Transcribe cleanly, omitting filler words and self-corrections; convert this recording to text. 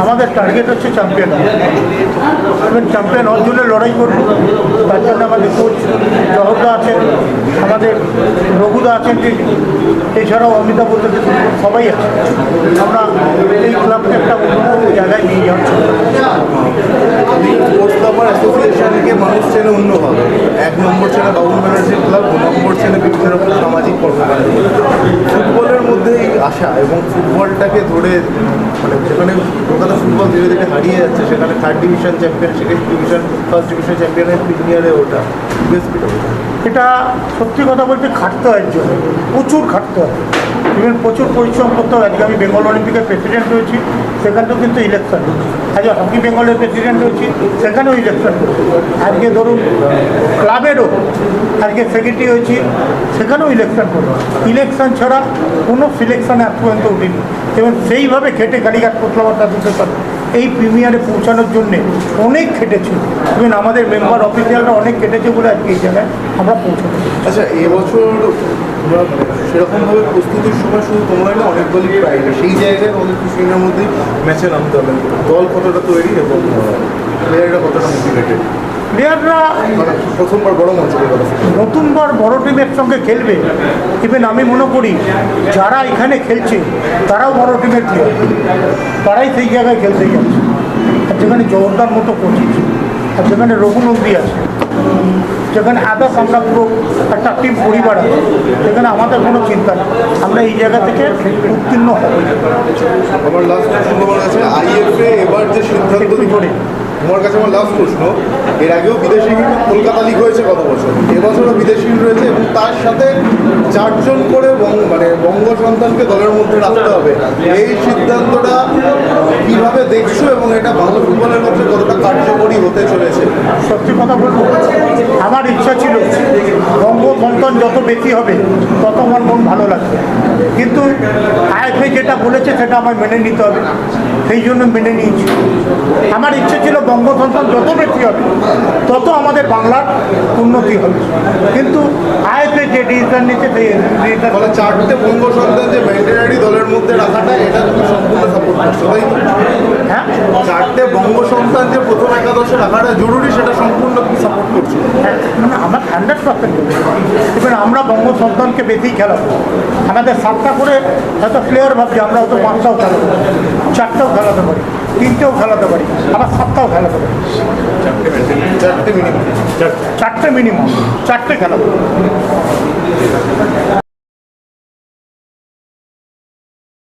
আমাদের টার্গেট হচ্ছে চ্যাম্পিয়ন, এবং চ্যাম্পিয়ন হওয়ার জন্য লড়াই করব। তার জন্য আমাদের কোচ জহরদা আছেন, আমাদের রঘুদা আছেন, এছাড়াও অমিতাভ বলতে সবাই আছে। আমরা এই ক্লাবকে একটা অন্য জায়গায় নিয়ে যাচ্ছি। স্পোর্টস ক্লাবার অ্যাসোসিয়েশনকে মানুষ চেনে অন্যভাবে। 1 নম্বর চেনে বাবুল ব্যানার্জি ক্লাব, 2 নম্বর চেনে বিভিন্ন রকম সামাজিক কর্মকাণ্ড। ফুটবলের মধ্যেই আসা এবং ফুটবলটাকে ধরে মানে যেখানে কলকাতা ফুটবল ধীরে ধীরে হারিয়ে যাচ্ছে, সেখানে 3rd division champion, 2nd division, 1st division চ্যাম্পিয়নের প্রিমিয়ারে ওটা বেসপিটা এটা সত্যি কথা বলতে খাটতে হয়, এর জন্য প্রচুর খাটতে হয়, ইভেন প্রচুর পরিশ্রম করতে হয়। আজকে আমি বেঙ্গল অলিম্পিকের প্রেসিডেন্ট হয়েছি, সেখানেও কিন্তু ইলেকশন। আজকে হকি বেঙ্গলের প্রেসিডেন্ট হয়েছি, সেখানেও ইলেকশন। আজকে ধরুন ক্লাবেরও আজকে সেক্রেটারি হয়েছি, সেখানেও ইলেকশন করবো। ইলেকশন ছাড়া কোনো সিলেকশনে আজ পর্যন্ত উঠিনি, এবং সেইভাবে খেটে কালীঘাট কোতলাবার তাদের সাথে এই প্রিমিয়ারে পৌঁছানোর জন্যে অনেক খেটেছি। ইভেন আমাদের মেম্বার অফিসিয়ালরা অনেক খেটেছে বলে আজকে এই জায়গায় আমরা পৌঁছাতে। আচ্ছা, এবছর তোমরা সেরকমভাবে প্রস্তুতির সময় শুধু তোমরাই না, অনেক দলই প্রায় সেই জায়গায় আমাদের কিছুদিনের মধ্যেই ম্যাচে নামতে হবে। দল কতটা তৈরি এবং প্লেয়াররা কতটা মোটিভেটেড? প্লেয়াররা প্রথমবার বড় মঞ্চে নতুনবার বড় টিমের সঙ্গে খেলবে। ইভেন আমি মনে করি যারা এখানে খেলছে তারাও বড় টিমের প্লেয়ার, তারাই সেই জায়গায় খেলতে যাচ্ছে। আর যেখানে জোরদার মতো কোচ আছে, আর যেখানে রঘুনন্দী আছে, যেখানে আদার্স আমরা পুরো একটা টিম পরিবার আছে, সেখানে আমাদের কোনো চিন্তা নেই, আমরা এই জায়গা থেকে উত্তীর্ণ হব। আমার লাস্ট প্রশ্ন তোমার কাছে, আইএফএ এবার যে সিদ্ধান্ত ধরে তোমার কাছে আমার লাস্ট প্রশ্ন, এর আগেও বিদেশি কলকাতা লিগ হয়েছে গত বছর, এবছরও বিদেশি রয়েছে এবং তার সাথে 4 জন করে মানে বঙ্গ সন্তানকে দলের মধ্যে রাখতে হবে। এই সিদ্ধান্তটা কিভাবে দেখছো এবং এটা বাংলা ফুটবলের মধ্যে কতটা কার্যকরী হতে চলেছে? সত্যি কথা বলবো, আমার ইচ্ছা ছিল বঙ্গ সন্তান যত বেশি হবে তত আমার মন ভালো লাগবে, কিন্তু আইএফএ যেটা বলেছে সেটা আমার মেনে নিতে হবে, সেই জন্য মেনে নিয়েছি। আমার ইচ্ছে ছিল বঙ্গ সন্তান যত বেশি হবে তত আমাদের বাংলার উন্নতি হবে, কিন্তু আইএফএ যে ডিসিশন নিচ্ছে সেই ডিসিশন। ফলে 4টে বঙ্গ সন্তান যে ম্যান্ডেটারি দলের মধ্যে রাখাটা, এটা তুমি সম্পূর্ণ সাপোর্ট করছো, তাই তো? হ্যাঁ, 4টে বঙ্গ সন্তান যে প্রথম একাদশে রাখাটা জরুরি, সেটা সম্পূর্ণ তুমি সাপোর্ট করছো। মানে আমার 100% এবার আমরা বঙ্গ সন্তানকে বেশি খেলাবো। আমাদের 7টা করে হয়তো প্লেয়ার ভাবছি, আমরা হয়তো 5টাও খেলাবো, 4টাও খেলাতে পারি, 3টেও খেলাতে পারি, আবার 7টাও খেলাতে পারি। 4টে মিনিমাম 4টে মিনিমাম 4টে খেলাবো।